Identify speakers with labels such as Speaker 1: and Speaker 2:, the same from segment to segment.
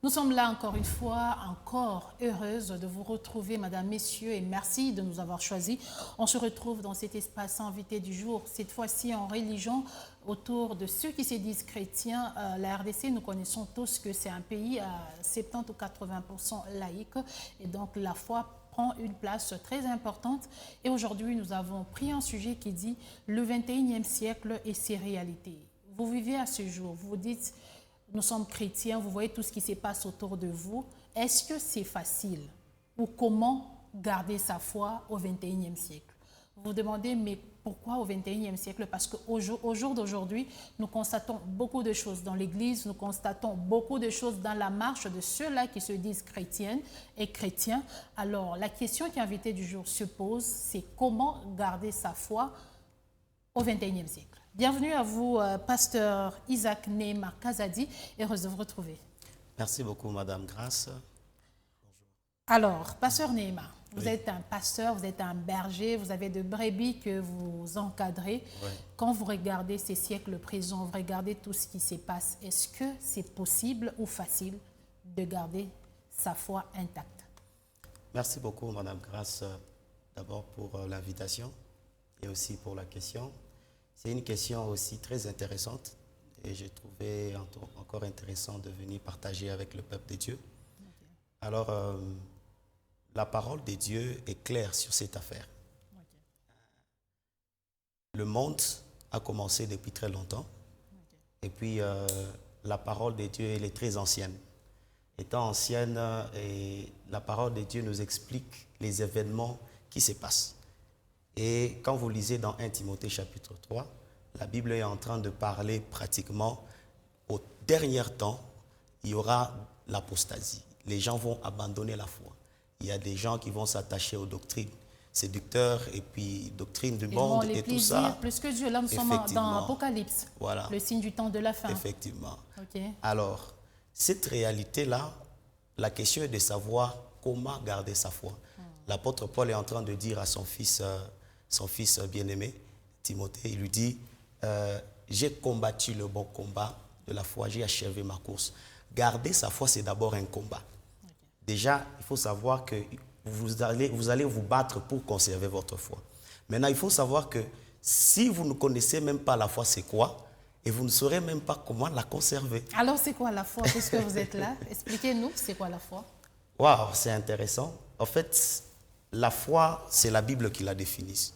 Speaker 1: Nous sommes là encore une fois, encore heureuse de vous retrouver, Madame, Messieurs, et merci de nous avoir choisis. On se retrouve dans cet espace invité du jour, cette fois-ci en religion, autour de ceux qui se disent chrétiens. La RDC, nous connaissons tous que c'est un pays à 70 ou 80% laïque, et donc la foi prend une place très importante. Et aujourd'hui, nous avons pris un sujet qui dit le 21e siècle et ses réalités. Vous vivez à ce jour, vous vous dites... Nous sommes chrétiens, vous voyez tout ce qui se passe autour de vous. Est-ce que c'est facile ou comment garder sa foi au 21e siècle? Vous vous demandez, mais pourquoi au 21e siècle? Parce qu'au jour d'aujourd'hui, nous constatons beaucoup de choses dans l'Église, nous constatons beaucoup de choses dans la marche de ceux-là qui se disent chrétiennes et chrétiens. Alors, la question qui est invitée du jour se pose, c'est comment garder sa foi au 21e siècle? Bienvenue à vous, pasteur Isaac Néma Kazadi, heureuse de vous retrouver.
Speaker 2: Merci beaucoup, Madame Grace. Bonjour.
Speaker 1: Alors, pasteur Néma, vous êtes un pasteur, vous êtes un berger, vous avez de brebis que vous encadrez. Oui. Quand vous regardez ces siècles présents, vous regardez tout ce qui se passe, est-ce que c'est possible ou facile de garder sa foi intacte?
Speaker 2: Merci beaucoup, Madame Grace, d'abord pour l'invitation et aussi pour la question. C'est une question aussi très intéressante et j'ai trouvé encore intéressant de venir partager avec le peuple de Dieu. Okay. Alors, la parole de Dieu est claire sur cette affaire. Okay. Le monde a commencé depuis très longtemps. Okay. Et puis, la parole de Dieu, elle est très ancienne. Étant ancienne, et la parole de Dieu nous explique les événements qui se passent. Et quand vous lisez dans 1 Timothée chapitre 3, la Bible est en train de parler pratiquement au dernier temps, il y aura l'apostasie. Les gens vont abandonner la foi. Il y a des gens qui vont s'attacher aux doctrines séducteurs et puis doctrines du monde et tout ça.
Speaker 1: Plus que Dieu, là nous sommes dans Apocalypse,
Speaker 2: voilà.
Speaker 1: Le signe du temps de la fin.
Speaker 2: Effectivement.
Speaker 1: Okay.
Speaker 2: Alors, cette réalité-là, la question est de savoir comment garder sa foi. L'apôtre Paul est en train de dire à son fils bien-aimé, Timothée, il lui dit, j'ai combattu le bon combat de la foi, j'ai achevé ma course. Garder sa foi, c'est d'abord un combat. Okay. Déjà, il faut savoir que vous allez vous battre pour conserver votre foi. Maintenant, il faut savoir que si vous ne connaissez même pas la foi, c'est quoi? Et vous ne saurez même pas comment la conserver.
Speaker 1: Alors, c'est quoi la foi, puisque vous êtes là? Expliquez-nous, c'est quoi la foi?
Speaker 2: Waouh, c'est intéressant. En fait, la foi, c'est la Bible qui la définit.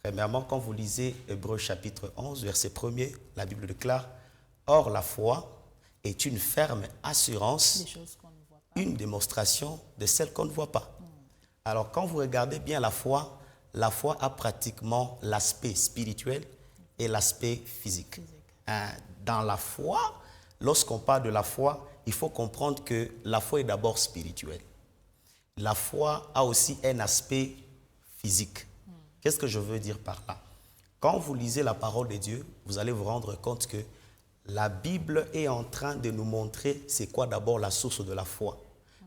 Speaker 2: Premièrement, quand vous lisez Hébreux chapitre 11, verset 1er, la Bible déclare « Or, la foi est une ferme assurance, une démonstration de celle qu'on ne voit pas. » Alors, quand vous regardez bien la foi a pratiquement l'aspect spirituel et l'aspect physique. Dans la foi, lorsqu'on parle de la foi, il faut comprendre que la foi est d'abord spirituelle. La foi a aussi un aspect physique. Qu'est-ce que je veux dire par là? Quand vous lisez la parole de Dieu, vous allez vous rendre compte que la Bible est en train de nous montrer c'est quoi d'abord la source de la foi.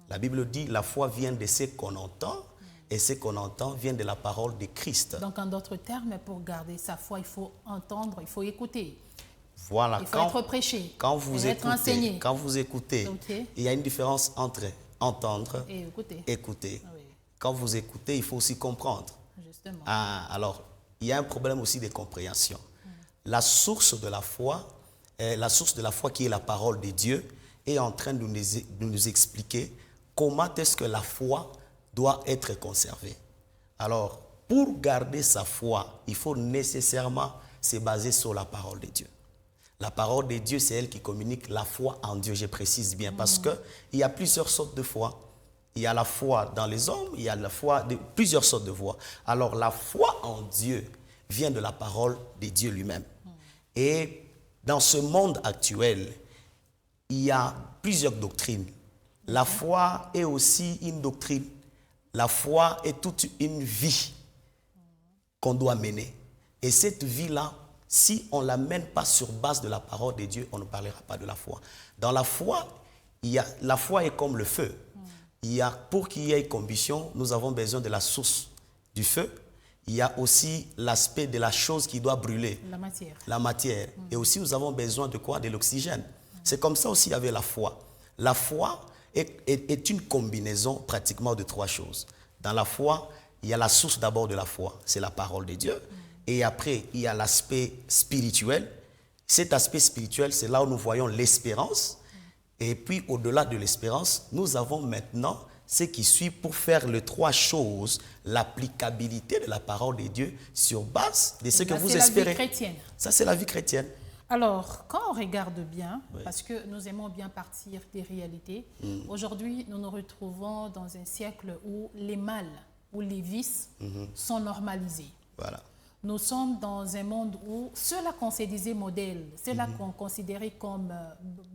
Speaker 2: La Bible dit la foi vient de ce qu'on entend et ce qu'on entend vient de la parole de Christ.
Speaker 1: Donc en d'autres termes, pour garder sa foi, il faut entendre, il faut écouter.
Speaker 2: Voilà.
Speaker 1: Il faut être prêché,
Speaker 2: être enseigné. Quand vous écoutez,
Speaker 1: okay.
Speaker 2: Il y a une différence entre entendre
Speaker 1: et
Speaker 2: écouter.
Speaker 1: Oui.
Speaker 2: Quand vous écoutez, il faut aussi comprendre.
Speaker 1: Justement.
Speaker 2: Alors, il y a un problème aussi de compréhension. La source de la foi qui est la parole de Dieu, est en train de nous expliquer comment est-ce que la foi doit être conservée. Alors, pour garder sa foi, il faut nécessairement se baser sur la parole de Dieu. La parole de Dieu, c'est elle qui communique la foi en Dieu, je précise bien, parce qu'il y a plusieurs sortes de foi. Il y a la foi dans les hommes, il y a la foi de plusieurs sortes de voix. Alors la foi en Dieu vient de la parole de Dieu lui-même. Et dans ce monde actuel, il y a plusieurs doctrines. La foi est aussi une doctrine. La foi est toute une vie qu'on doit mener. Et cette vie-là, si on ne la mène pas sur base de la parole de Dieu, on ne parlera pas de la foi. Dans la foi, la foi est comme le feu. Pour qu'il y ait combustion, nous avons besoin de la source du feu. Il y a aussi l'aspect de la chose qui doit brûler. La matière. Et aussi, nous avons besoin de quoi? De l'oxygène. C'est comme ça aussi avec la foi. La foi est une combinaison pratiquement de 3 choses. Dans la foi, il y a la source d'abord de la foi, c'est la parole de Dieu. Et après, il y a l'aspect spirituel. Cet aspect spirituel, c'est là où nous voyons l'espérance. Et puis, au-delà de l'espérance, nous avons maintenant ce qui suit pour faire les 3 choses, l'applicabilité de la parole de Dieu sur base de ce que vous espérez.
Speaker 1: C'est la vie chrétienne.
Speaker 2: Ça, c'est la vie chrétienne.
Speaker 1: Alors, quand on regarde bien, parce que nous aimons bien partir des réalités, aujourd'hui, nous nous retrouvons dans un siècle où les mal, où les vices sont normalisés.
Speaker 2: Voilà.
Speaker 1: Nous sommes dans un monde où ceux-là qu'on se disait modèles, ceux-là qu'on considérait comme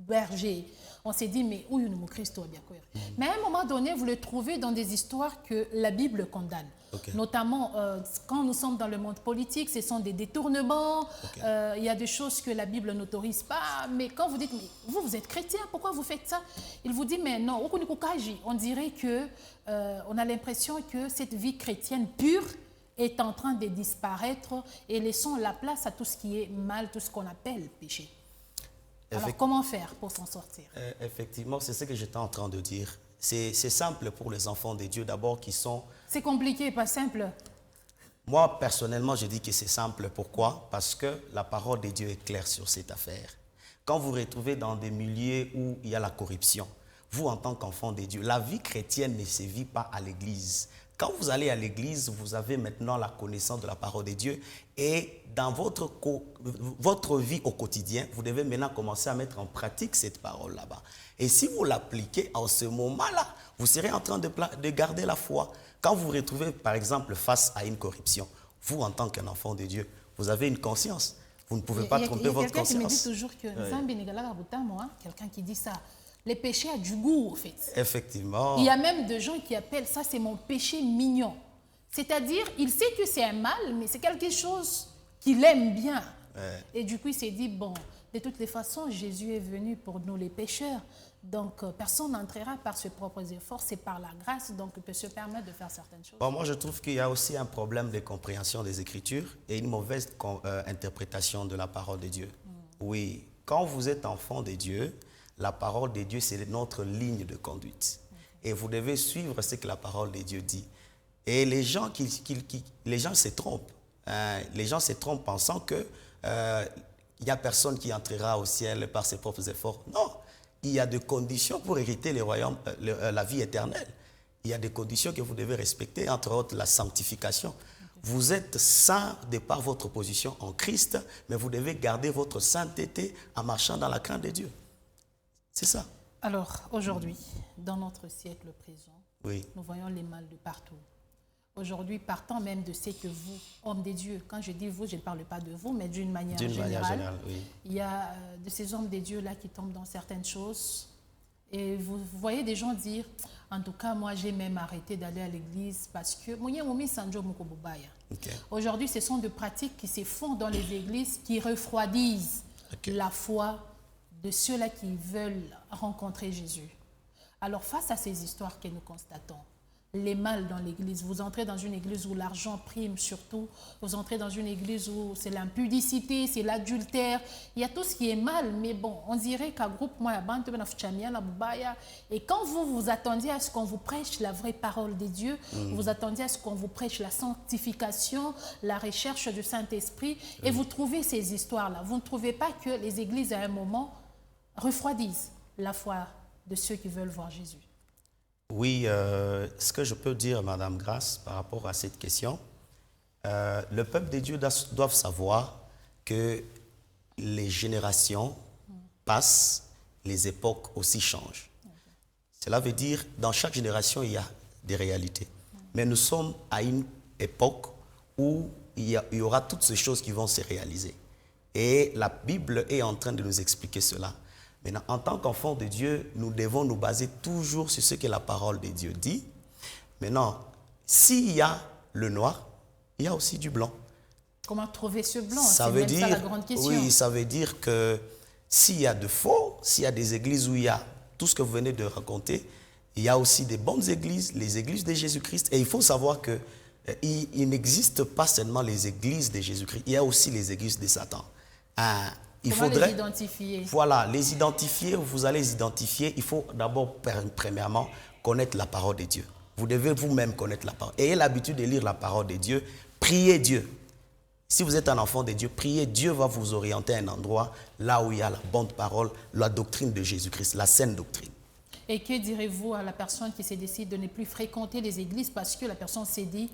Speaker 1: bergers, on s'est dit, mais où nous Christ bien quoi. Mais à un moment donné, vous le trouvez dans des histoires que la Bible condamne. Okay. Notamment, quand nous sommes dans le monde politique, ce sont des détournements, il y a des choses que la Bible n'autorise pas. Mais quand vous dites, mais vous êtes chrétien, pourquoi vous faites ça? Il vous dit, mais non, on dirait que on a l'impression que cette vie chrétienne pure est en train de disparaître et laissons la place à tout ce qui est mal, tout ce qu'on appelle péché. Alors, comment faire pour s'en sortir?
Speaker 2: Effectivement, c'est ce que j'étais en train de dire. C'est simple pour les enfants de Dieu d'abord qui sont...
Speaker 1: C'est compliqué, pas simple.
Speaker 2: Moi, personnellement, je dis que c'est simple. Pourquoi? Parce que la parole de Dieu est claire sur cette affaire. Quand vous vous retrouvez dans des milieux où il y a la corruption, vous, en tant qu'enfant de Dieu, la vie chrétienne ne se vit pas à l'église. Quand vous allez à l'église, vous avez maintenant la connaissance de la parole de Dieu et dans votre vie au quotidien, vous devez maintenant commencer à mettre en pratique cette parole là-bas. Et si vous l'appliquez en ce moment-là, vous serez en train de garder la foi. Quand vous vous retrouvez, par exemple, face à une corruption, vous, en tant qu'un enfant de Dieu, vous avez une conscience. Vous ne pouvez pas tromper votre conscience.
Speaker 1: Quelqu'un qui me dit toujours que quelqu'un qui dit ça. Les péchés ont du goût, en fait.
Speaker 2: Effectivement.
Speaker 1: Il y a même des gens qui appellent ça, c'est mon péché mignon. C'est-à-dire, il sait que c'est un mal, mais c'est quelque chose qu'il aime bien. Et du coup, il s'est dit, bon, de toutes les façons, Jésus est venu pour nous les pécheurs. Donc, personne n'entrera par ses propres efforts, c'est par la grâce, donc il peut se permettre de faire certaines choses.
Speaker 2: Bon, moi, je trouve qu'il y a aussi un problème de compréhension des Écritures et une mauvaise interprétation de la parole de Dieu. Oui, quand vous êtes enfant de Dieu, la parole de Dieu, c'est notre ligne de conduite. Et vous devez suivre ce que la parole de Dieu dit. Et les gens, les gens se trompent. Les gens se trompent pensant qu'il n'y a personne qui entrera au ciel par ses propres efforts. Non, il y a des conditions pour hériter le royaume, la vie éternelle. Il y a des conditions que vous devez respecter, entre autres la sanctification. Vous êtes saint de par votre position en Christ, mais vous devez garder votre sainteté en marchant dans la crainte de Dieu. C'est ça.
Speaker 1: Alors, aujourd'hui, dans notre siècle présent, nous voyons les mal de partout. Aujourd'hui, partant même de ce que vous, hommes de Dieu, quand je dis vous, je ne parle pas de vous, mais d'une manière générale, il y a de ces hommes de Dieu là qui tombent dans certaines choses. Et vous voyez des gens dire, en tout cas, moi, j'ai même arrêté d'aller à l'église parce que... Aujourd'hui, ce sont des pratiques qui se font dans les églises qui refroidissent la foi de ceux-là qui veulent rencontrer Jésus. Alors, face à ces histoires que nous constatons, les mal dans l'église, vous entrez dans une église où l'argent prime surtout, vous entrez dans une église où c'est l'impudicité, c'est l'adultère, il y a tout ce qui est mal, mais bon, on dirait qu'un groupe, et quand vous vous attendiez à ce qu'on vous prêche la vraie parole de Dieu, vous attendiez à ce qu'on vous prêche la sanctification, la recherche du Saint-Esprit, et vous trouvez ces histoires-là. Vous ne trouvez pas que les églises, à un moment, refroidissent la foi de ceux qui veulent voir Jésus?
Speaker 2: Oui, ce que je peux dire, Madame Grace, par rapport à cette question, le peuple de Dieu doit savoir que les générations passent, les époques aussi changent. Cela veut dire, dans chaque génération, il y a des réalités. Mais nous sommes à une époque où il y aura toutes ces choses qui vont se réaliser. Et la Bible est en train de nous expliquer cela. Maintenant, en tant qu'enfants de Dieu, nous devons nous baser toujours sur ce que la parole de Dieu dit. Maintenant, s'il y a le noir, il y a aussi du blanc.
Speaker 1: Comment trouver ce blanc?
Speaker 2: Ça veut dire,
Speaker 1: ça la grande question.
Speaker 2: Oui, ça veut dire que s'il y a de faux, s'il y a des églises où il y a tout ce que vous venez de raconter, il y a aussi des bonnes églises, les églises de Jésus-Christ. Et il faut savoir qu'il n'existe pas seulement les églises de Jésus-Christ, il y a aussi les églises de Satan. Il
Speaker 1: Comment
Speaker 2: faudrait,
Speaker 1: les identifier?
Speaker 2: voilà, les identifier, vous allez les identifier. Il faut d'abord, premièrement, connaître la parole de Dieu. Vous devez vous-même connaître la parole. Ayez l'habitude de lire la parole de Dieu. Priez Dieu. Si vous êtes un enfant de Dieu, priez. Dieu va vous orienter à un endroit là où il y a la bonne parole, la doctrine de Jésus-Christ, la saine doctrine.
Speaker 1: Et que direz-vous à la personne qui se décide de ne plus fréquenter les églises parce que la personne s'est dit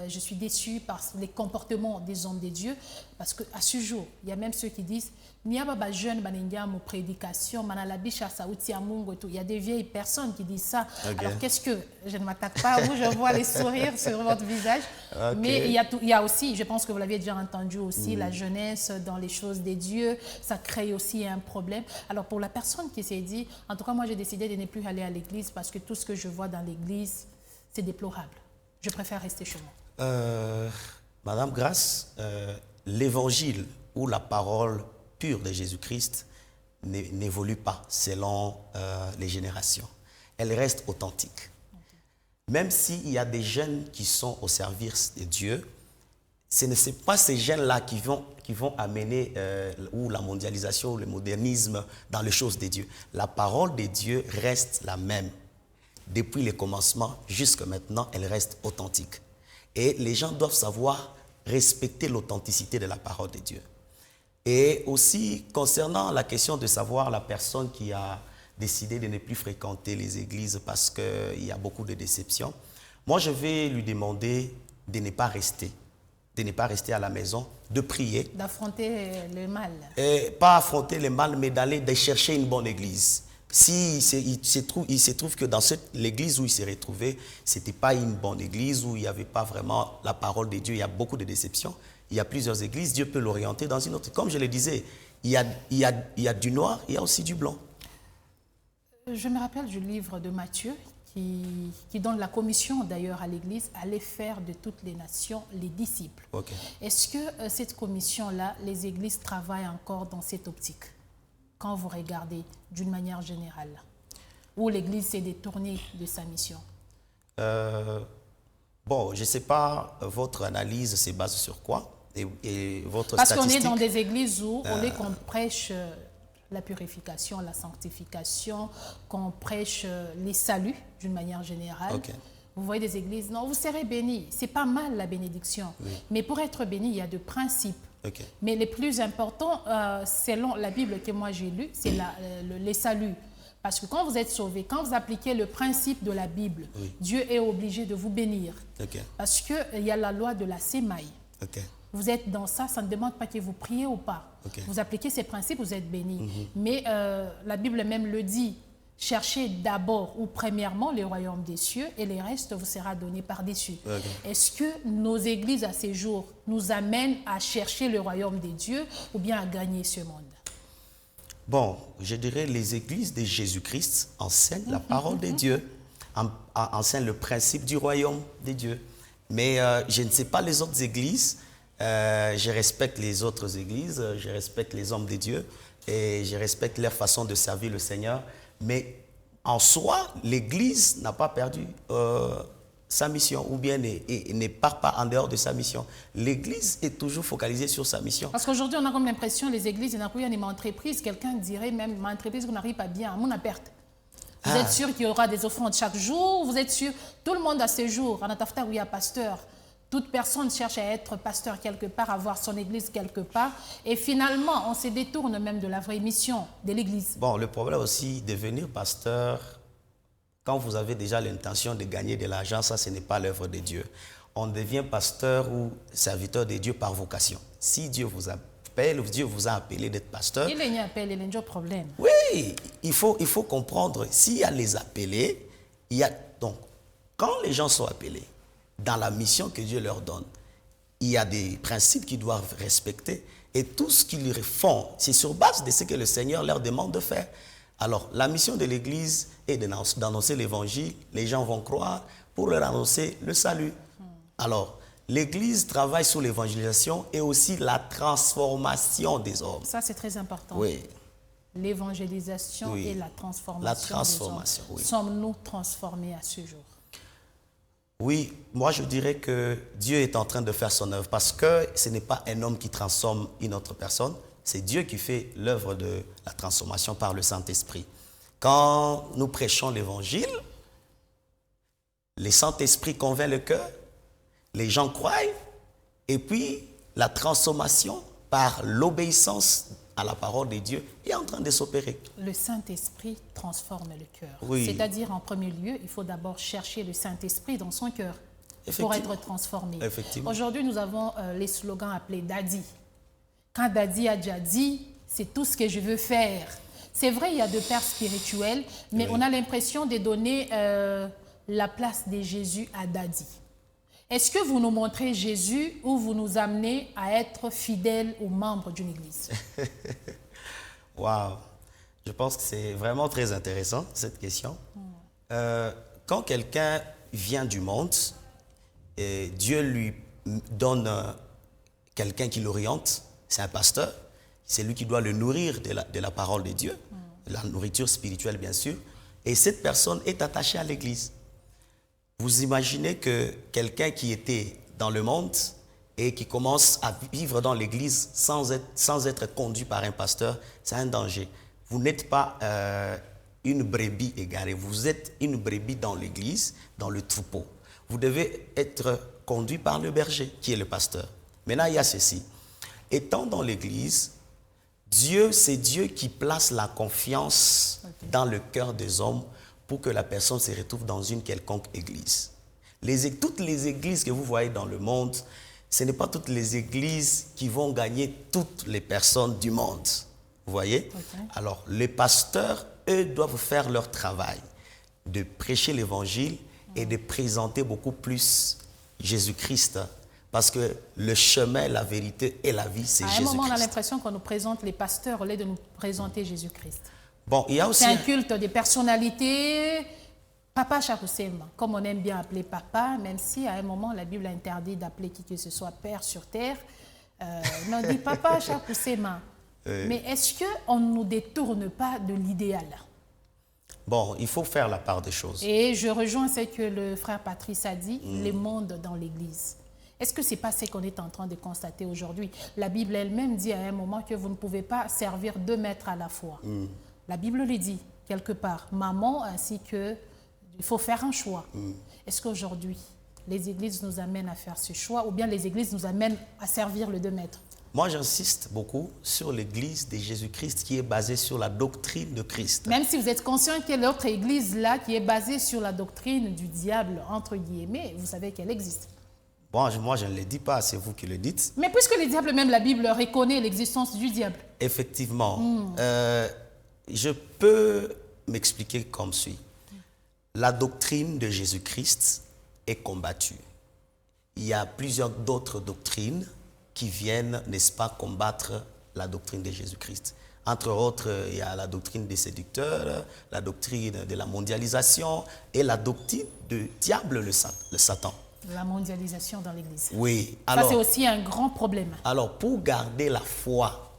Speaker 1: je suis déçu par les comportements des hommes de Dieu, parce qu'à ce jour, il y a même ceux qui disent il y a des vieilles personnes qui disent ça.
Speaker 2: Okay.
Speaker 1: Alors qu'est-ce que, je ne m'attaque pas à vous, je vois les sourires sur votre visage,
Speaker 2: Okay.
Speaker 1: mais il y a aussi, je pense que vous l'aviez déjà entendu aussi, la jeunesse dans les choses des dieux, ça crée aussi un problème. Alors pour la personne qui s'est dit, en tout cas moi j'ai décidé de ne plus aller à l'église parce que tout ce que je vois dans l'église, c'est déplorable. Je préfère rester chez moi.
Speaker 2: Madame Grace, l'évangile ou la parole pure de Jésus-Christ n'évolue pas selon les générations. Elle reste authentique. Okay. Même s'il y a des jeunes qui sont au service de Dieu, ce ne sont pas ces jeunes-là qui vont amener ou la mondialisation ou le modernisme dans les choses de Dieu. La parole de Dieu reste la même. Depuis le commencement jusqu'à maintenant, elle reste authentique. Et les gens doivent savoir respecter l'authenticité de la parole de Dieu. Et aussi, concernant la question de savoir la personne qui a décidé de ne plus fréquenter les églises parce qu'il y a beaucoup de déceptions, moi, je vais lui demander de ne pas rester à la maison, de prier.
Speaker 1: D'affronter le mal.
Speaker 2: Et pas affronter le mal, mais de chercher une bonne église. Si il se trouve que dans l'église où il s'est retrouvé, ce n'était pas une bonne église, où il n'y avait pas vraiment la parole de Dieu, il y a beaucoup de déceptions. Il y a plusieurs églises, Dieu peut l'orienter dans une autre. Comme je le disais, il y a du noir, il y a aussi du blanc.
Speaker 1: Je me rappelle du livre de Matthieu qui donne la commission d'ailleurs à l'église, aller faire de toutes les nations les disciples. Okay. Est-ce que cette commission-là, les églises travaillent encore dans cette optique? Quand vous regardez d'une manière générale, où l'Église s'est détournée de sa mission?
Speaker 2: Bon, je ne sais pas, votre analyse se base sur quoi et votre
Speaker 1: Parce
Speaker 2: statistique.
Speaker 1: qu'on est dans des églises où, au lieu qu'on prêche la purification, la sanctification, qu'on prêche les saluts d'une manière générale, okay. Vous voyez des églises, non, vous serez bénis. C'est pas mal la bénédiction, oui. Mais pour être béni, il y a des principes. Okay. Mais les plus importants, selon la Bible que moi j'ai lue, c'est les saluts. Parce que quand vous êtes sauvé, quand vous appliquez le principe de la Bible, oui. Dieu est obligé de vous bénir. Okay. Parce qu'il y a la loi de la sémaille. Okay. Vous êtes dans ça, ça ne demande pas que vous priez ou pas. Okay. Vous appliquez ces principes, vous êtes bénis. Mais la Bible même le dit. Cherchez d'abord ou premièrement le royaume des cieux et le reste vous sera donné par-dessus. Okay. Est-ce que nos églises à ces jours nous amènent à chercher le royaume des dieux ou bien à gagner ce monde?
Speaker 2: Bon, je dirais les églises de Jésus-Christ enseignent la parole de Dieu, enseignent le principe du royaume des dieux. Mais je ne sais pas les autres églises, je respecte les autres églises, je respecte les hommes de Dieu et je respecte leur façon de servir le Seigneur. Mais en soi, l'Église n'a pas perdu sa mission ou bien ne part pas en dehors de sa mission. L'Église est toujours focalisée sur sa mission.
Speaker 1: Parce qu'aujourd'hui, on a comme l'impression les églises, il y a une entreprise, quelqu'un dirait même, ma entreprise n'arrive pas bien, mon perte. Vous êtes sûr qu'il y aura des offrandes chaque jour? Vous êtes sûr? Tout le monde a ses jours. En Atafta, où il y a pasteur. Toute personne cherche à être pasteur quelque part, à avoir son église quelque part. Et finalement, on se détourne même de la vraie mission de l'église.
Speaker 2: Bon, le problème aussi, devenir pasteur, quand vous avez déjà l'intention de gagner de l'argent, ça, ce n'est pas l'œuvre de Dieu. On devient pasteur ou serviteur de Dieu par vocation. Si Dieu vous appelle, Dieu vous a appelé d'être pasteur.
Speaker 1: Il y a appel, il y a un problème.
Speaker 2: Oui, il faut comprendre. S'il y a les appelés, il y a... Donc, quand les gens sont appelés, dans la mission que Dieu leur donne, il y a des principes qu'ils doivent respecter et tout ce qu'ils font, c'est sur base de ce que le Seigneur leur demande de faire. Alors, la mission de l'Église est d'annoncer l'Évangile, les gens vont croire pour leur annoncer le salut. Alors, l'Église travaille sur l'évangélisation et aussi la transformation des hommes.
Speaker 1: Ça, c'est très important.
Speaker 2: Oui.
Speaker 1: L'évangélisation et la transformation des hommes.
Speaker 2: Oui.
Speaker 1: Sommes-nous transformés à ce jour?
Speaker 2: Oui, moi je dirais que Dieu est en train de faire son œuvre parce que ce n'est pas un homme qui transforme une autre personne, C'est Dieu qui fait l'œuvre de la transformation par le Saint-Esprit. Quand nous prêchons l'Évangile, le Saint-Esprit convainc le cœur, les gens croient, et puis la transformation par l'obéissance à la parole de Dieu est en train de s'opérer.
Speaker 1: Le Saint-Esprit transforme le cœur.
Speaker 2: Oui.
Speaker 1: C'est-à-dire, en premier lieu, il faut d'abord chercher le Saint-Esprit dans son cœur pour être transformé.
Speaker 2: Effectivement.
Speaker 1: Aujourd'hui, nous avons les slogans appelés Daddy. Quand Daddy a déjà dit, c'est tout ce que je veux faire. C'est vrai, il y a deux pères spirituels, mais on a l'impression de donner la place de Jésus à Daddy. Est-ce que vous nous montrez Jésus ou vous nous amenez à être fidèles aux membres d'une église?
Speaker 2: Waouh! Je pense que c'est vraiment très intéressant, cette question. Quand quelqu'un vient du monde, et Dieu lui donne quelqu'un qui l'oriente, c'est un pasteur, c'est lui qui doit le nourrir de la parole de Dieu, la nourriture spirituelle bien sûr, et cette personne est attachée à l'église. Vous imaginez que quelqu'un qui était dans le monde et qui commence à vivre dans l'église sans être conduit par un pasteur, c'est un danger. Vous n'êtes pas une brebis égarée, vous êtes une brebis dans l'église, dans le troupeau. Vous devez être conduit par le berger, qui est le pasteur. Maintenant, il y a ceci. Étant dans l'église, c'est Dieu qui place la confiance dans le cœur des hommes pour que la personne se retrouve dans une quelconque église. Toutes les églises que vous voyez dans le monde, ce n'est pas toutes les églises qui vont gagner toutes les personnes du monde. Vous voyez? Alors, les pasteurs, eux, doivent faire leur travail de prêcher l'évangile et de présenter beaucoup plus Jésus-Christ. Parce que le chemin, la vérité et la vie, c'est Jésus-Christ.
Speaker 1: À un moment, on a l'impression qu'on nous présente les pasteurs au lieu de nous présenter Jésus-Christ.
Speaker 2: Bon, il y a aussi...
Speaker 1: C'est un culte des personnalités. Papa Chakousema, comme on aime bien appeler papa, même si à un moment, la Bible interdit d'appeler qui que ce soit père sur terre. On dit papa Chakousema. Mais est-ce qu'on ne nous détourne pas de l'idéal?
Speaker 2: Bon, il faut faire la part des choses.
Speaker 1: Et je rejoins ce que le frère Patrice a dit, le monde dans l'Église. Est-ce que ce n'est pas ce qu'on est en train de constater aujourd'hui? La Bible elle-même dit à un moment que vous ne pouvez pas servir 2 maîtres à la fois. La Bible le dit quelque part. Maman ainsi que il faut faire un choix. Est-ce qu'aujourd'hui, les églises nous amènent à faire ce choix ou bien les églises nous amènent à servir le 2 maîtres?
Speaker 2: Moi, j'insiste beaucoup sur l'église de Jésus-Christ qui est basée sur la doctrine de Christ.
Speaker 1: Même si vous êtes conscient qu'il y a l'autre église là qui est basée sur la doctrine du diable, entre guillemets, vous savez qu'elle existe.
Speaker 2: Bon, moi, je ne le dis pas, c'est vous qui le dites.
Speaker 1: Mais puisque le diable, même la Bible reconnaît l'existence du diable.
Speaker 2: Effectivement. Je peux m'expliquer comme suit. La doctrine de Jésus-Christ est combattue. Il y a plusieurs d'autres doctrines qui viennent, n'est-ce pas, combattre la doctrine de Jésus-Christ. Entre autres, il y a la doctrine des séducteurs, la doctrine de la mondialisation et la doctrine du diable, le Satan.
Speaker 1: La mondialisation dans l'Église.
Speaker 2: Oui.
Speaker 1: Ça, c'est aussi un grand problème.
Speaker 2: Alors, pour garder la foi,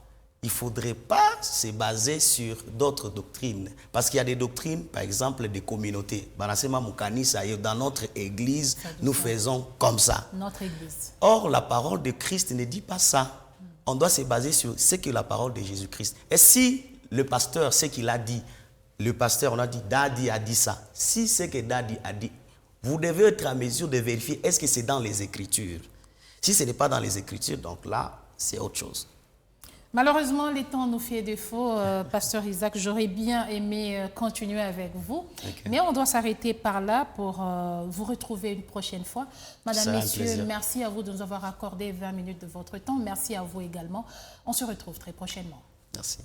Speaker 2: il ne faudrait pas se baser sur d'autres doctrines. Parce qu'il y a des doctrines, par exemple, des communautés. Dans notre église, nous faisons comme ça.
Speaker 1: Notre église.
Speaker 2: Or, la parole de Christ ne dit pas ça. On doit se baser sur ce que la parole de Jésus-Christ. Et si le pasteur, ce qu'il a dit, le pasteur, on a dit, Daddy a dit ça. Si c'est que Daddy a dit, vous devez être en mesure de vérifier, est-ce que c'est dans les Écritures? Si ce n'est pas dans les Écritures, donc là, c'est autre chose.
Speaker 1: Malheureusement, le temps nous fait défaut, Pasteur Isaac. J'aurais bien aimé continuer avec vous, mais on doit s'arrêter par là pour vous retrouver une prochaine fois. Madame, messieurs, merci à vous de nous avoir accordé 20 minutes de votre temps. Merci à vous également. On se retrouve très prochainement.
Speaker 2: Merci.